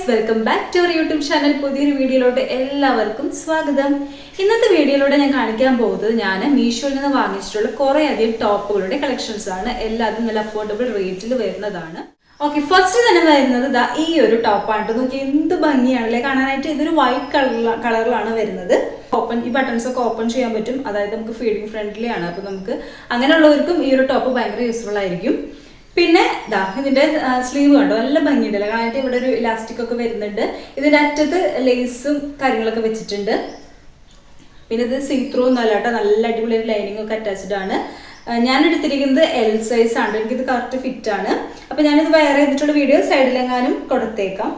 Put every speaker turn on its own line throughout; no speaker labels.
Welcome back to our YouTube channel. പുതിയൊരു വീഡിയോയിലോട്ട് എല്ലാവർക്കും സ്വാഗതം. ഇന്നത്തെ വീഡിയോയിലൂടെ ഞാൻ കാണിക്കാൻ പോകുന്നത് ഞാൻ മീഷോയിൽ നിന്ന് വാങ്ങിച്ചിട്ടുള്ള കുറേ അധികം ടോപ്പുകളുടെ കളക്ഷൻസ് ആണ്. എല്ലാതും നല്ല അഫോർഡബിൾ റേറ്റിൽ വരുന്നതാണ്. ഓക്കെ, ഫസ്റ്റ് തന്നെ വരുന്നത് ഈ ഒരു ടോപ്പാണ്. നോക്കി എന്ത് ഭംഗിയാണല്ലേ കാണാനായിട്ട്. ഇതൊരു വൈറ്റ് കളറിലാണ് വരുന്നത്. ഈ ബട്ടൺസ് ഒക്കെ ഓപ്പൺ ചെയ്യാൻ പറ്റും. അതായത് നമുക്ക് ഫീഡിങ് ഫ്രണ്ട്ലി ആണ്. അപ്പൊ നമുക്ക് അങ്ങനെയുള്ളവർക്കും ഈ ഒരു ടോപ്പ് ഭയങ്കര യൂസ്ഫുൾ ആയിരിക്കും. പിന്നെ ഇതിന്റെ സ്ലീവ് കണ്ടോ, നല്ല ഭംഗിയുണ്ടല്ലോ കാണാനായിട്ട്. ഇവിടെ ഒരു ഇലാസ്റ്റിക് ഒക്കെ വരുന്നുണ്ട്. ഇതിന്റെ അറ്റത്ത് ലേസും കാര്യങ്ങളൊക്കെ വെച്ചിട്ടുണ്ട്. പിന്നെ ഇത് സീത്രൂ ഒന്നല്ല കേട്ടോ, നല്ല അടിപൊളി ലൈനിങ് ഒക്കെ അറ്റാച്ച്ഡ് ആണ്. ഞാൻ എടുത്തിരിക്കുന്നത് എൽ സൈസ് ആണ്. എനിക്കിത് കറക്റ്റ് ഫിറ്റ് ആണ്. അപ്പൊ ഞാനിത് വെയർ ചെയ്തിട്ടുള്ള വീഡിയോ സൈഡിലെങ്ങാനും കൊടുത്തേക്കാം.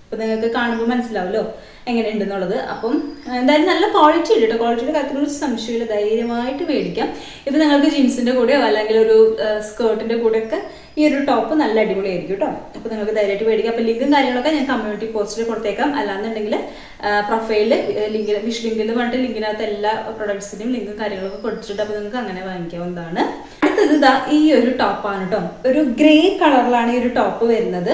അപ്പൊ നിങ്ങൾക്ക് കാണുമ്പോൾ മനസ്സിലാവല്ലോ എങ്ങനെയുണ്ടെന്നുള്ളത്. അപ്പം എന്തായാലും നല്ല ക്വാളിറ്റി ഉണ്ട് കേട്ടോ. ക്വാളിറ്റിയുടെ കാര്യത്തിൽ ഒരു സംശയമില്ല, ധൈര്യമായിട്ട് മേടിക്കാം. ഇത് നിങ്ങൾക്ക് ജീൻസിന്റെ കൂടെയോ അല്ലെങ്കിൽ ഒരു സ്കേർട്ടിന്റെ കൂടെയൊക്കെ ഈ ഒരു ടോപ്പ് നല്ല അടിപൊളിയായിരിക്കും കേട്ടോ. അപ്പോൾ നിങ്ങൾക്ക് ധൈര്യമായിട്ട് മേടിക്കാം. അപ്പോൾ ലിങ്കും കാര്യങ്ങളൊക്കെ ഞാൻ കമ്മ്യൂണിറ്റി പോസ്റ്റിൽ കൊടുത്തേക്കാം. അല്ലാന്നുണ്ടെങ്കിൽ പ്രൊഫൈലിൽ ലിങ്കിൽ വിഷ് ലിങ്കിൽ പറഞ്ഞിട്ട് ലിങ്കിനകത്ത് എല്ലാ പ്രൊഡക്ട്സിന്റെയും ലിങ്കും കാര്യങ്ങളൊക്കെ കൊടുത്തിട്ടുണ്ട്. അപ്പോൾ നിങ്ങൾക്ക് അങ്ങനെ വാങ്ങിക്കാവുന്നതാണ്. അടുത്തത് ഈ ഒരു ടോപ്പാണ് കേട്ടോ. ഒരു ഗ്രേ കളറിലാണ് ഈ ഒരു ടോപ്പ് വരുന്നത്.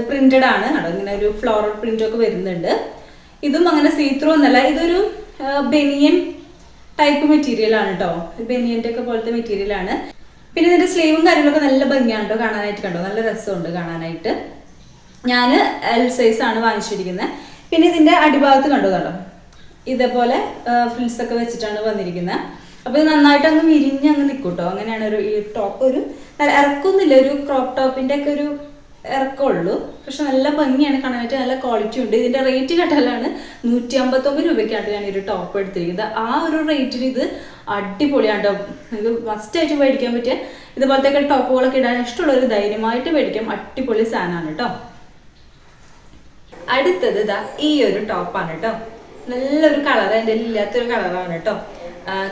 പ്രിന്റഡ് ആണ് കേട്ടോ. ഇങ്ങനെ ഒരു ഫ്ലോറൽ പ്രിന്റ് ഒക്കെ വരുന്നുണ്ട്. ഇതും അങ്ങനെ സീത്രൂ ഒന്നല്ല, ഇതൊരു ബനിയൻ ടൈപ്പ് മെറ്റീരിയൽ ആണ് കേട്ടോ. ബനിയന്റെ ഒക്കെ പോലത്തെ മെറ്റീരിയൽ ആണ്. പിന്നെ ഇതിന്റെ സ്ലീവും കാര്യങ്ങളൊക്കെ നല്ല ഭംഗിയാണ് കേട്ടോ കാണാനായിട്ട്. കണ്ടോ, നല്ല രസമുണ്ട് കാണാനായിട്ട്. ഞാൻ എൽ സൈസ് ആണ് വാങ്ങിച്ചിരിക്കുന്നത്. പിന്നെ ഇതിന്റെ അടിഭാഗത്ത് കണ്ടോ ഇതേപോലെ ഫ്രിൽസ് ഒക്കെ വെച്ചിട്ടാണ് വന്നിരിക്കുന്നത്. അപ്പൊ ഇത് നന്നായിട്ട് അങ്ങ് വിരിഞ്ഞ് അങ്ങ് നിൽക്കും കേട്ടോ. അങ്ങനെയാണ് ഈ ടോപ്പ്. ഒരു ഇറക്കൊന്നുമില്ല, ഒരു ക്രോപ്പ് ടോപ്പിന്റെ ഒക്കെ ഒരു ഇറക്കമുള്ളൂ. പക്ഷെ നല്ല ഭംഗിയാണ് കാണാനായിട്ട്, നല്ല ക്വാളിറ്റി ഉണ്ട്. ഇതിന്റെ റേറ്റ് കേട്ടാലാണ് 159 രൂപയ്ക്കാണ് ഞാൻ ഈ ഒരു ടോപ്പ് എടുത്തിരിക്കുന്നത്. ആ ഒരു റേറ്റിന് ഇത് അടിപൊളിയാണ് കേട്ടോ. നിങ്ങൾക്ക് മസ്റ്റായിട്ട് മേടിക്കാൻ പറ്റിയ ഇതുപോലത്തെ ടോപ്പുകളൊക്കെ ഇടാൻ ഇഷ്ടമുള്ളവർ ധൈര്യമായിട്ട് മേടിക്കാം. അടിപൊളി സാധനമാണ് കേട്ടോ. അടുത്തത് ഈ ഒരു ടോപ്പാണ് കേട്ടോ. നല്ലൊരു കളർ, എൻ്റെ ഇല്ലാത്തൊരു കളറാണ് കേട്ടോ.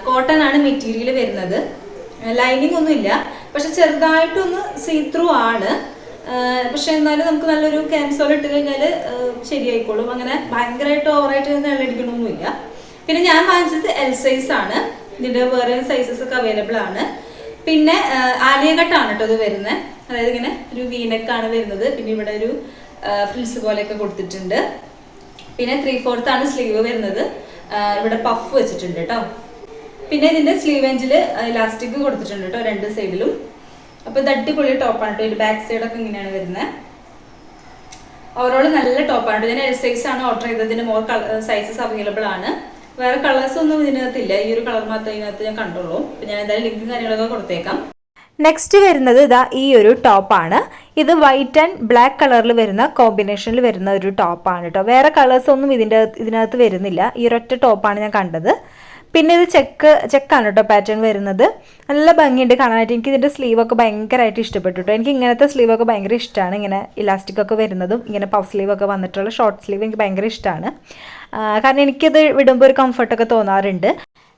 കോട്ടൺ ആണ് മെറ്റീരിയൽ വരുന്നത്. ലൈനിങ് ഒന്നും ഇല്ല, പക്ഷെ ചെറുതായിട്ടൊന്ന് സീത്രൂ ആണ്. പക്ഷെ എന്നാലും നമുക്ക് നല്ലൊരു ക്യാൻസോൾ ഇട്ട് കഴിഞ്ഞാൽ ശരിയായിക്കോളും. അങ്ങനെ ഭയങ്കരമായിട്ട് ഓവറായിട്ട് വെള്ളടിക്കണമൊന്നുമില്ല. പിന്നെ ഞാൻ വാങ്ങിച്ചത് എൽ സൈസ് ആണ്. ഇതിന്റെ വേറെ സൈസസ് ഒക്കെ അവൈലബിൾ ആണ്. പിന്നെ ആലിയ കട്ടാണ് കേട്ടോ ഇത് വരുന്നത്. അതായത് ഇങ്ങനെ ഒരു വീനെക്കാണ് വരുന്നത്. പിന്നെ ഇവിടെ ഒരു ഫ്രിൽസ് പോലെയൊക്കെ കൊടുത്തിട്ടുണ്ട്. പിന്നെ 3/4 ആണ് സ്ലീവ് വരുന്നത്. ഇവിടെ പഫ് വെച്ചിട്ടുണ്ട് കേട്ടോ. പിന്നെ ഇതിന്റെ സ്ലീവ് എൻജിൽ ഇലാസ്റ്റിക് കൊടുത്തിട്ടുണ്ട് കേട്ടോ, രണ്ട് സൈഡിലും. അപ്പൊ ഇത് അടിപൊളി ടോപ്പാണ് കേട്ടോ. ഇതിന്റെ ബാക്ക് സൈഡ് ഒക്കെ ഇങ്ങനെയാണ് വരുന്നത്. ഓവറോൾ നല്ല ടോപ്പാണ്. ഞാൻ എൽ സൈസ് ആണ് ഓർഡർ ചെയ്തതിന് മോർ സൈസസ് അവൈലബിൾ ആണ്. വേറെ കളേഴ്സ് ഒന്നും ഇതിനകത്തില്ല. ഈ ഒരു കളർ മാത്രമേ ഇതിനകത്ത് ഞാൻ കണ്ടുള്ളൂ. ഞാൻ എന്തായാലും ലിങ്കും കാര്യങ്ങളൊക്കെ കൊടുത്തേക്കാം.
നെക്സ്റ്റ് വരുന്നത് ഈ ഒരു ടോപ്പാണ്. ഇത് വൈറ്റ് ആൻഡ് ബ്ലാക്ക് കളറിൽ വരുന്ന കോമ്പിനേഷനിൽ വരുന്ന ഒരു ടോപ്പാണ് കേട്ടോ. വേറെ കളേഴ്സ് ഒന്നും ഇതിനകത്ത് വരുന്നില്ല. ഈ ഒരൊറ്റ ടോപ്പാണ് ഞാൻ കണ്ടത്. പിന്നെ ഇത് ചെക്കാണ് കേട്ടോ പാറ്റേൺ വരുന്നത്. നല്ല ഭംഗിയുണ്ട് കാണാനായിട്ട്. എനിക്ക് ഇതിൻ്റെ സ്ലീവൊക്കെ ഭയങ്കരമായിട്ട് ഇഷ്ടപ്പെട്ടു കേട്ടോ. എനിക്ക് ഇങ്ങനത്തെ സ്ലീവൊക്കെ ഭയങ്കര ഇഷ്ടമാണ്. ഇങ്ങനെ ഇലാസ്റ്റിക് ഒക്കെ വരുന്നതും ഇങ്ങനെ പഫ് സ്ലീവൊക്കെ വന്നിട്ടുള്ള ഷോർട്ട് സ്ലീവ് എനിക്ക് ഭയങ്കര ഇഷ്ടമാണ്. കാരണം എനിക്കത് വിടുമ്പോൾ ഒരു കംഫർട്ടൊക്കെ തോന്നാറുണ്ട്.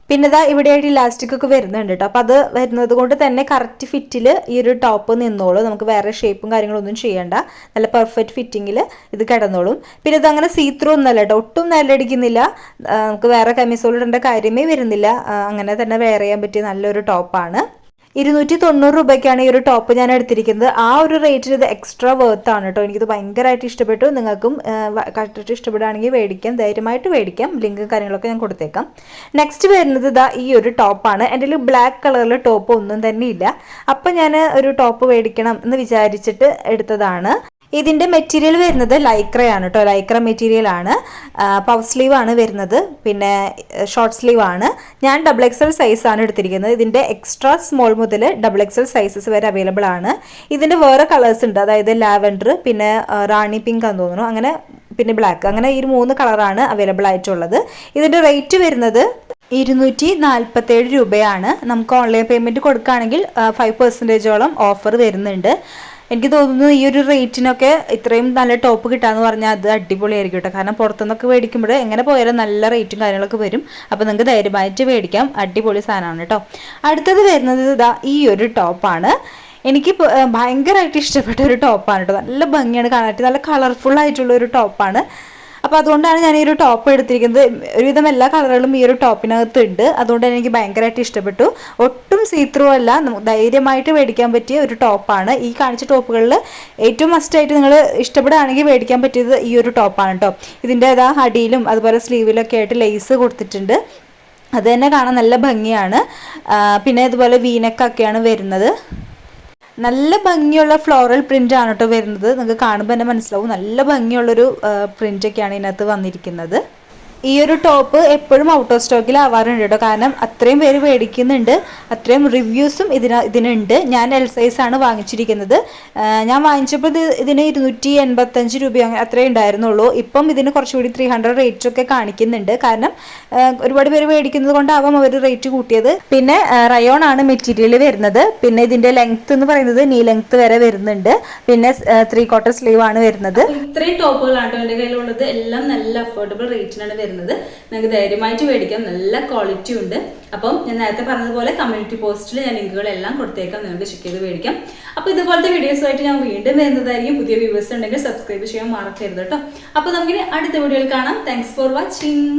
പിന്നെ ഇവിടെയായിട്ട് ഇലാസ്റ്റിക് ഒക്കെ വരുന്നുണ്ട് കേട്ടോ. അപ്പോൾ അത് വരുന്നത് കൊണ്ട് തന്നെ കറക്റ്റ് ഫിറ്റിൽ ഈ ഒരു ടോപ്പ് നിന്നോളൂ. നമുക്ക് വേറെ ഷേപ്പും കാര്യങ്ങളൊന്നും ചെയ്യണ്ട. നല്ല പെർഫെക്റ്റ് ഫിറ്റിങ്ങിൽ ഇത് കിടന്നോളും. പിന്നെ ഇതങ്ങനെ സീത്രൂ ഒന്നല്ല കേട്ടോ, ഒട്ടും നല്ലടിക്കുന്നില്ല. നമുക്ക് വേറെ കെമിസോൾ ഇടേണ്ട കാര്യമേ വരുന്നില്ല. അങ്ങനെ തന്നെ വെയർ ചെയ്യാൻ പറ്റിയ നല്ലൊരു ടോപ്പാണ്. 290 രൂപയ്ക്കാണ് ഈ ഒരു ടോപ്പ് ഞാൻ എടുത്തിരിക്കുന്നത്. ആ ഒരു റേറ്റിൽ ഇത് എക്സ്ട്രാ വേർത്ത് ആണ് കേട്ടോ. എനിക്കിത് ഭയങ്കരമായിട്ട് ഇഷ്ടപ്പെട്ടു. നിങ്ങൾക്കും കണ്ടിട്ട് ഇഷ്ടപ്പെടുകയാണെങ്കിൽ മേടിക്കാം, ധൈര്യമായിട്ട് മേടിക്കാം. ലിങ്കും കാര്യങ്ങളൊക്കെ ഞാൻ കൊടുത്തേക്കാം. നെക്സ്റ്റ് വരുന്നത് ഈ ഒരു ടോപ്പാണ്. എൻ്റെ കയ്യിൽ ബ്ലാക്ക് കളറിൽ ടോപ്പ് ഒന്നും തന്നെ ഇല്ല. അപ്പം ഞാൻ ഒരു ടോപ്പ് മേടിക്കണം എന്ന് വിചാരിച്ചിട്ട് എടുത്തതാണ്. ഇതിൻ്റെ മെറ്റീരിയൽ വരുന്നത് ലൈക്രയാണ് കേട്ടോ. ലൈക്ര മെറ്റീരിയൽ ആണ്. പഫ് സ്ലീവ് ആണ് വരുന്നത്. പിന്നെ ഷോർട്ട് സ്ലീവ് ആണ്. ഞാൻ XXL സൈസാണ് എടുത്തിരിക്കുന്നത്. ഇതിൻ്റെ എക്സ്ട്രാ സ്മോൾ മുതൽ XXL സൈസസ് വരെ അവൈലബിൾ ആണ്. ഇതിൻ്റെ വേറെ കളേഴ്സ് ഉണ്ട്. അതായത് ലാവൻഡർ, പിന്നെ റാണി പിങ്ക് ആണെന്ന് തോന്നുന്നു, അങ്ങനെ പിന്നെ ബ്ലാക്ക്, അങ്ങനെ ഈ 3 കളറാണ് അവൈലബിൾ ആയിട്ടുള്ളത്. ഇതിൻ്റെ റേറ്റ് വരുന്നത് 247 രൂപയാണ്. നമുക്ക് ഓൺലൈൻ പേയ്മെൻറ്റ് കൊടുക്കുകയാണെങ്കിൽ 5% ഓഫർ വരുന്നുണ്ട്. എനിക്ക് തോന്നുന്നു ഈ ഒരു റേറ്റിനൊക്കെ ഇത്രയും നല്ല ടോപ്പ് കിട്ടാന്ന് പറഞ്ഞാൽ അത് അടിപൊളിയായിരിക്കും കേട്ടോ. കാരണം പുറത്തുനിന്നൊക്കെ മേടിക്കുമ്പോൾ എങ്ങനെ പോയാലും നല്ല റേറ്റും കാര്യങ്ങളൊക്കെ വരും. അപ്പോൾ നിങ്ങൾക്ക് ധൈര്യമായിട്ട് മേടിക്കാം. അടിപൊളി സാധനമാണ് കേട്ടോ. അടുത്തത് വരുന്നത് ഈ ഒരു ടോപ്പാണ്. എനിക്ക് ഭയങ്കരമായിട്ട് ഇഷ്ടപ്പെട്ട ഒരു ടോപ്പാണ് കേട്ടോ. നല്ല ഭംഗിയാണ് കാണാനായിട്ട്. നല്ല കളർഫുൾ ആയിട്ടുള്ള ഒരു ടോപ്പാണ്. അപ്പോൾ അതുകൊണ്ടാണ് ഞാൻ ഈ ഒരു ടോപ്പ് എടുത്തിരിക്കുന്നത്. ഒരുവിധം എല്ലാ കളറുകളും ഈ ഒരു ടോപ്പിനകത്ത് ഉണ്ട്. അതുകൊണ്ട് തന്നെ എനിക്ക് ഭയങ്കരമായിട്ട് ഇഷ്ടപ്പെട്ടു. ഒട്ടും സീത്രൂ അല്ല, ധൈര്യമായിട്ട് മേടിക്കാൻ പറ്റിയ ഒരു ടോപ്പാണ്. ഈ കാണിച്ച ടോപ്പുകളിൽ ഏറ്റവും മസ്റ്റായിട്ട് നിങ്ങൾ ഇഷ്ടപ്പെടുകയാണെങ്കിൽ മേടിക്കാൻ പറ്റിയത് ഈ ഒരു ടോപ്പാണ് കേട്ടോ. ഇതിൻ്റെ അടിയിലും അതുപോലെ സ്ലീവിലൊക്കെ ആയിട്ട് ലേസ് കൊടുത്തിട്ടുണ്ട്. അത് തന്നെ കാണാൻ നല്ല ഭംഗിയാണ്. പിന്നെ ഇതുപോലെ വീനക്കൊക്കെയാണ് വരുന്നത്. നല്ല ഭംഗിയുള്ള ഫ്ലോറൽ പ്രിന്റ് ആണ് കേട്ടോ വരുന്നത്. നിങ്ങൾക്ക് കാണുമ്പോൾ തന്നെ മനസ്സിലാവും നല്ല ഭംഗിയുള്ളൊരു പ്രിൻ്റൊക്കെയാണ് ഇതിനകത്ത് വന്നിരിക്കുന്നത്. ഈ ഒരു ടോപ്പ് എപ്പോഴും ഔട്ട് ഓഫ് സ്റ്റോക്കിൽ ആവാറുണ്ട് കേട്ടോ. കാരണം അത്രയും പേര് മേടിക്കുന്നുണ്ട്, അത്രയും റിവ്യൂസും ഇതിനുണ്ട്. ഞാൻ എൽ സൈസാണ് വാങ്ങിച്ചിരിക്കുന്നത്. ഞാൻ വാങ്ങിച്ചപ്പോൾ ഇതിന് 285 രൂപ അത്രേ ഉണ്ടായിരുന്നുള്ളൂ. ഇപ്പം ഇതിന് കുറച്ചുകൂടി 300 റേറ്റൊക്കെ കാണിക്കുന്നുണ്ട്. കാരണം ഒരുപാട് പേര് മേടിക്കുന്നത് കൊണ്ടാവാം അവർ റേറ്റ് കൂട്ടിയത്. പിന്നെ റയോൺ ആണ് മെറ്റീരിയൽ വരുന്നത്. പിന്നെ ഇതിൻ്റെ ലെങ്ത് എന്ന് പറയുന്നത് നീ ലെങ്ത് വരെ വരുന്നുണ്ട്. പിന്നെ 3/4 സ്ലീവ് ആണ് വരുന്നത്.
ഇത്രയും ടോപ്പുകളാണ് എൻ്റെ കയ്യിലുള്ളത്. എല്ലാം നല്ല അഫോർഡബിൾ റേറ്റിനാണ് വരുന്നത്. നിങ്ങൾക്ക് ധൈര്യമായിട്ട് മേടിക്കാം, നല്ല ക്വാളിറ്റി ഉണ്ട്. അപ്പം ഞാൻ നേരത്തെ പറഞ്ഞതുപോലെ കമ്മ്യൂണിറ്റി പോസ്റ്റിൽ ഞാൻ ലിങ്കുകളെല്ലാം കൊടുത്തേക്കാം, നിങ്ങൾക്ക് ചെക്ക് ചെയ്ത് മേടിക്കാം. അപ്പോൾ ഇതുപോലത്തെ വീഡിയോസുമായിട്ട് ഞാൻ വീണ്ടും വരുന്നതായിരിക്കും. പുതിയ വ്യൂവേഴ്സ് ഉണ്ടെങ്കിൽ സബ്സ്ക്രൈബ് ചെയ്യാൻ മറക്കരുത് കേട്ടോ. അപ്പോൾ നമുക്കിനി അടുത്ത വീഡിയോയിൽ കാണാം. Thanks for watching.